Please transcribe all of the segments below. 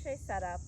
crochet setup.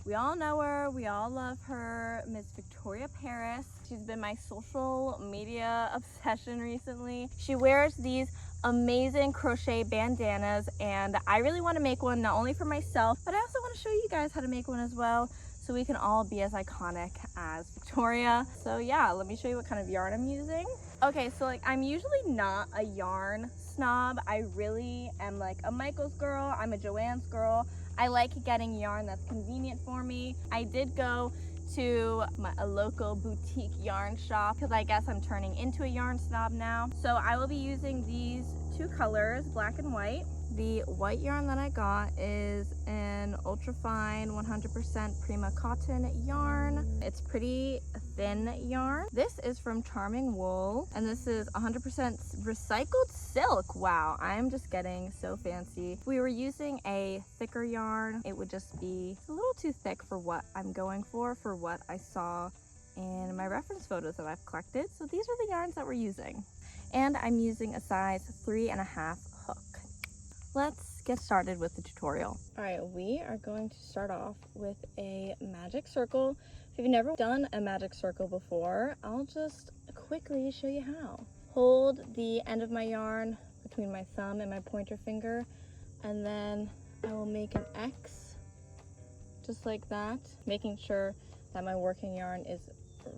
We all know her, we all love her, Miss Victoria Paris. She's been my social media obsession recently. She wears these amazing crochet bandanas, and I really want to make one not only for myself, but I also want to show you guys how to make one as well, so we can all be as iconic as Victoria. So yeah, let me show you what kind of yarn I'm using. Okay, so like I'm usually not a yarn snob. I really am like a Michael's girl, I'm a Joann's girl. I like getting yarn that's convenient for me. I did go to a local boutique yarn shop because I guess I'm turning into a yarn snob now. So I will be using these two colors, black and white. The white yarn that I got is an ultra fine 100% Prima cotton yarn. It's pretty thin yarn. This is from Charming Wool, and this is 100% recycled silk. Wow, I'm just getting so fancy. If we were using a thicker yarn, it would just be a little too thick for what I'm going for what I saw in my reference photos that I've collected. So these are the yarns that we're using. And I'm using a size 3.5 hook. Let's get started with the tutorial. All right, we are going to start off with a magic circle. If you've never done a magic circle before, I'll just quickly show you how. Hold the end of my yarn between my thumb and my pointer finger, and then I will make an X, just like that, making sure that my working yarn is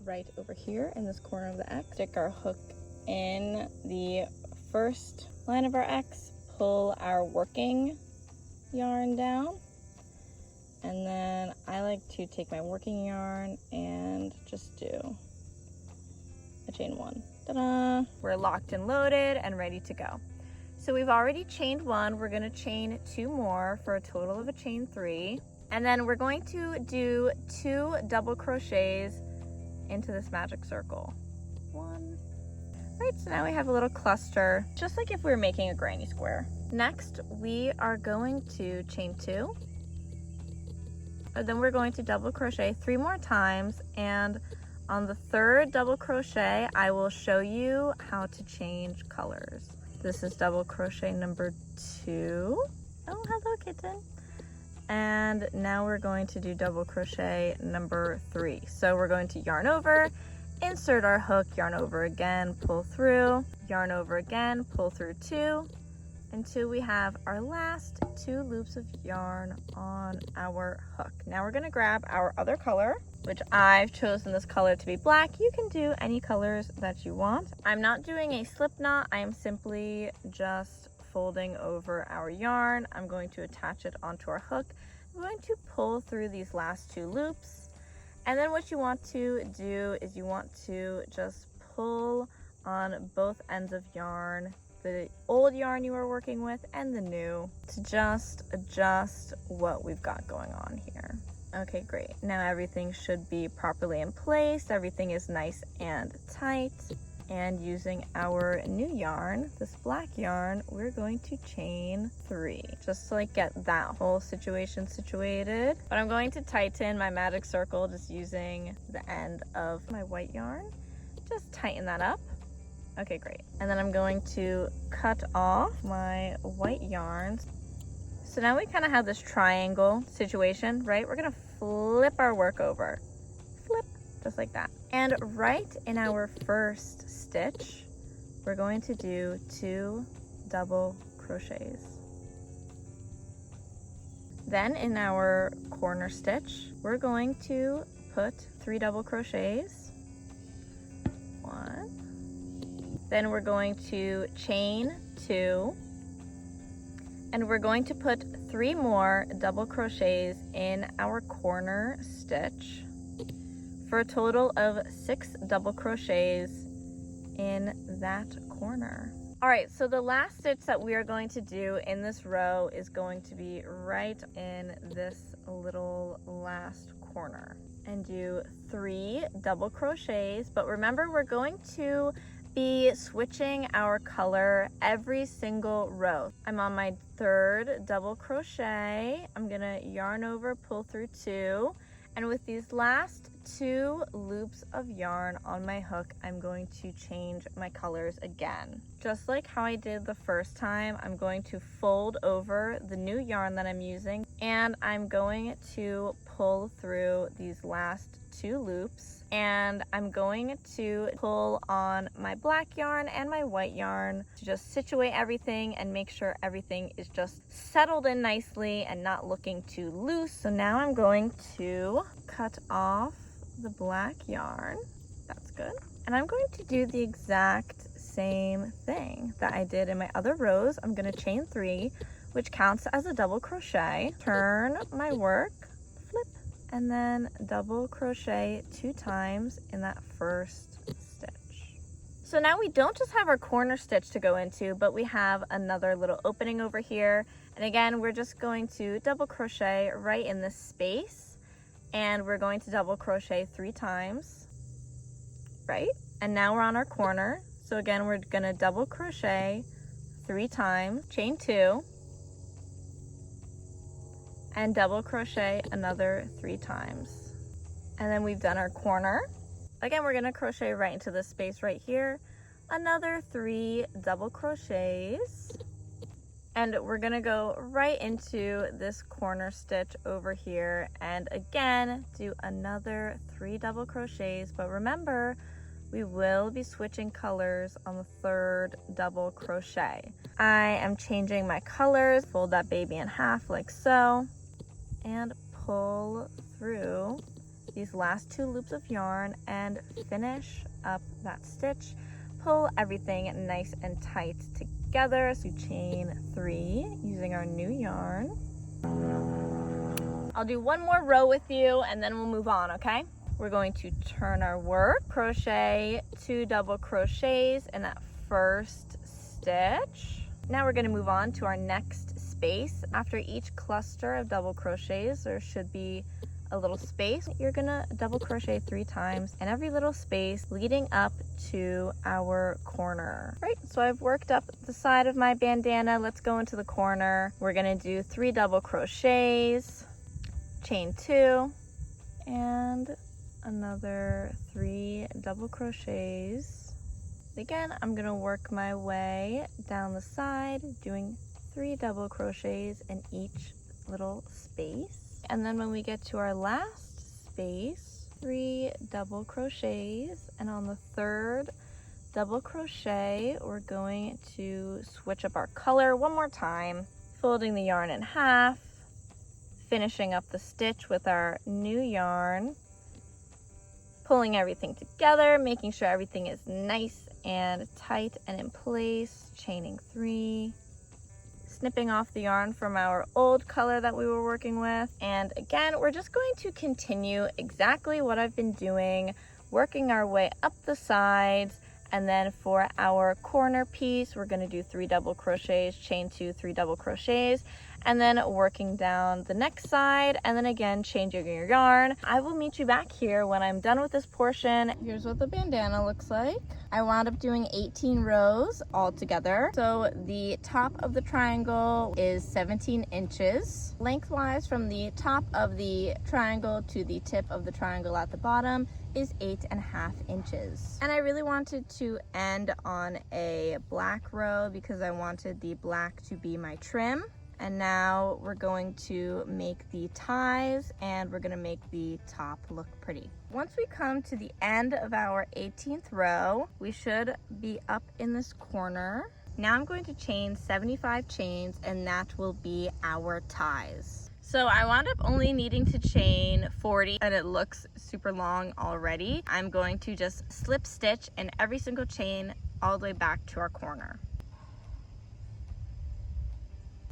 right over here in this corner of the X. Stick our hook in the first line of our X, pull our working yarn down, and then I like to take my working yarn and just do a chain one. Ta-da! We're locked and loaded and ready to go. So we've already chained one. We're going to chain 2 more for a total of a chain 3, and then we're going to do 2 double crochets into this magic circle. 1. Right, so now we have a little cluster, just like if we were making a granny square. Next, we are going to chain 2. And then we're going to double crochet 3 more times, and on the 3rd double crochet, I will show you how to change colors. This is double crochet number 2. Oh, hello kitten. And now we're going to do double crochet number 3. So we're going to yarn over, insert our hook, yarn over again, pull through, yarn over again, pull through 2, until we have our last 2 loops of yarn on our hook. Now we're gonna grab our other color, which I've chosen this color to be black. You can do any colors that you want. I'm not doing a slip knot. I am simply just folding over our yarn. I'm going to attach it onto our hook. I'm going to pull through these last 2 loops. And then what you want to do is you want to just pull on both ends of yarn, the old yarn you were working with and the new, to just adjust what we've got going on here. Okay, great. Now everything should be properly in place. Everything is nice and tight. And using our new yarn, this black yarn, we're going to chain 3, just to like get that whole situation situated. But I'm going to tighten my magic circle just using the end of my white yarn. Just tighten that up. Okay, great. And then I'm going to cut off my white yarn. So now we kind of have this triangle situation, right? We're gonna flip our work over. Flip, just like that. And right in our first stitch, we're going to do 2 double crochets. Then in our corner stitch, we're going to put 3 double crochets. 1. Then we're going to chain 2. And we're going to put 3 more double crochets in our corner stitch for a total of 6 double crochets in that corner. All right, so the last stitch that we are going to do in this row is going to be right in this little last corner, and do 3 double crochets. But remember, we're going to be switching our color every single row. I'm on my 3rd double crochet. I'm gonna yarn over, pull through 2, And with these last 2 loops of yarn on my hook, I'm going to change my colors again. Just like how I did the first time, I'm going to fold over the new yarn that I'm using, and I'm going to pull through these last 2 loops, and I'm going to pull on my black yarn and my white yarn to just situate everything and make sure everything is just settled in nicely and not looking too loose. So now I'm going to cut off the black yarn. That's good. And I'm going to do the exact same thing that I did in my other rows. I'm going to chain 3, which counts as a double crochet, turn my work, flip, and then double crochet 2 times in that first stitch. So now we don't just have our corner stitch to go into, but we have another little opening over here. And again, we're just going to double crochet right in this space, and we're going to double crochet 3 times, right? And now we're on our corner. So again, we're gonna double crochet 3 times, chain 2, and double crochet another 3 times. And then we've done our corner. Again, we're gonna crochet right into this space right here, another 3 double crochets, and we're gonna go right into this corner stitch over here, and again do another 3 double crochets. But remember, we will be switching colors on the 3rd double crochet. I am changing my colors. Fold that baby in half like so, and pull through these last 2 loops of yarn and finish up that stitch. Pull everything nice and tight together. So chain 3 using our new yarn. I'll do 1 more row with you and then we'll move on, okay? We're going to turn our work, crochet 2 double crochets in that first stitch. Now we're going to move on to our next space. After each cluster of double crochets, there should be a little space. You're gonna double crochet 3 times in every little space leading up to our corner. Right, so I've worked up the side of my bandana. Let's go into the corner. We're gonna do 3 double crochets, chain 2, and another 3 double crochets. Again, I'm gonna work my way down the side, doing 3 double crochets in each little space. And then when we get to our last space, 3 double crochets, and on the 3rd double crochet, we're going to switch up our color 1 more time, folding the yarn in half, finishing up the stitch with our new yarn, pulling everything together, making sure everything is nice and tight and in place, chaining 3, snipping off the yarn from our old color that we were working with. And again, we're just going to continue exactly what I've been doing, working our way up the sides. And then for our corner piece, we're going to do 3 double crochets, chain 2, 3 double crochets, and then working down the next side, and then again changing your yarn. I will meet you back here when I'm done with this portion. Here's what the bandana looks like. I wound up doing 18 rows all together. So the top of the triangle is 17 inches. Lengthwise from the top of the triangle to the tip of the triangle at the bottom is 8.5 inches. And I really wanted to end on a black row because I wanted the black to be my trim. And now we're going to make the ties and we're gonna make the top look pretty. Once we come to the end of our 18th row, we should be up in this corner. Now I'm going to chain 75 chains and that will be our ties. So I wound up only needing to chain 40 and it looks super long already. I'm going to just slip stitch in every single chain all the way back to our corner.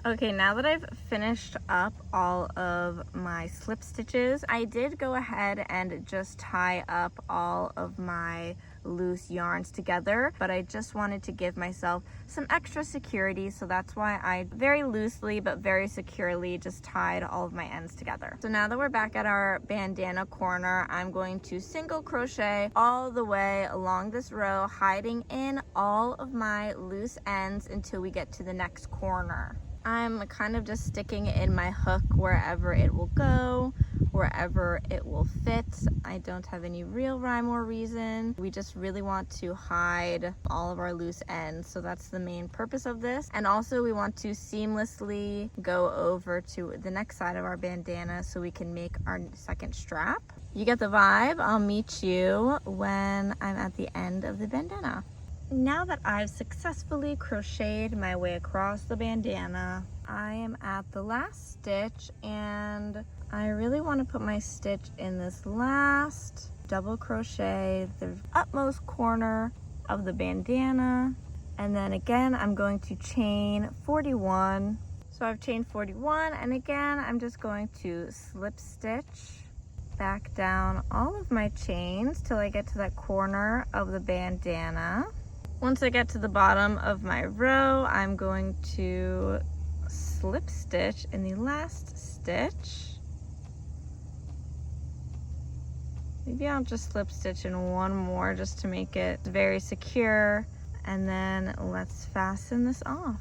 Okay, now that I've finished up all of my slip stitches, I did go ahead and just tie up all of my loose yarns together, but I just wanted to give myself some extra security, so that's why I very loosely but very securely just tied all of my ends together. So now that we're back at our bandana corner, I'm going to single crochet all the way along this row, hiding in all of my loose ends until we get to the next corner. I'm kind of just sticking in my hook wherever it will go, wherever it will fit. I don't have any real rhyme or reason. We just really want to hide all of our loose ends. So that's the main purpose of this. And also we want to seamlessly go over to the next side of our bandana so we can make our second strap. You get the vibe. I'll meet you when I'm at the end of the bandana. Now that I've successfully crocheted my way across the bandana, I am at the last stitch and I really want to put my stitch in this last double crochet, the utmost corner of the bandana. And then again, I'm going to chain 41. So I've chained 41, and again, I'm just going to slip stitch back down all of my chains till I get to that corner of the bandana. Once I get to the bottom of my row, I'm going to slip stitch in the last stitch. Maybe I'll just slip stitch in one more just to make it very secure, and then let's fasten this off.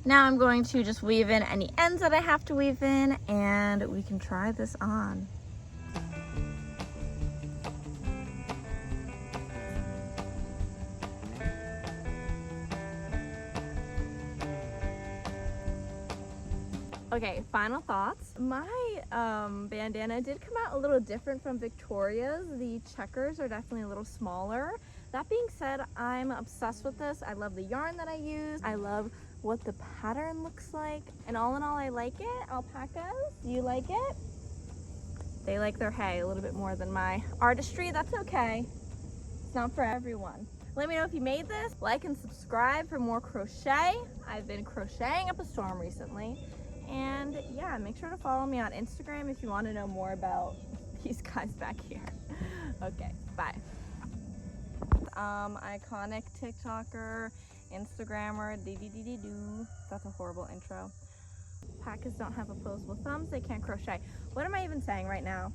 Now I'm going to just weave in any ends that I have to weave in, and we can try this on. Okay, final thoughts. My bandana did come out a little different from Victoria's. The checkers are definitely a little smaller. That being said, I'm obsessed with this. I love the yarn that I use. I love what the pattern looks like. And all in all, I like it. Alpacas, do you like it? They like their hay a little bit more than my artistry. That's okay. It's not for everyone. Let me know if you made this. Like and subscribe for more crochet. I've been crocheting up a storm recently. And yeah, make sure to follow me on Instagram if you want to know more about these guys back here. Okay, bye. Iconic TikToker, Instagrammer, dee-dee-dee-dee-doo. That's a horrible intro. Alpacas don't have opposable thumbs, they can't crochet. What am I even saying right now?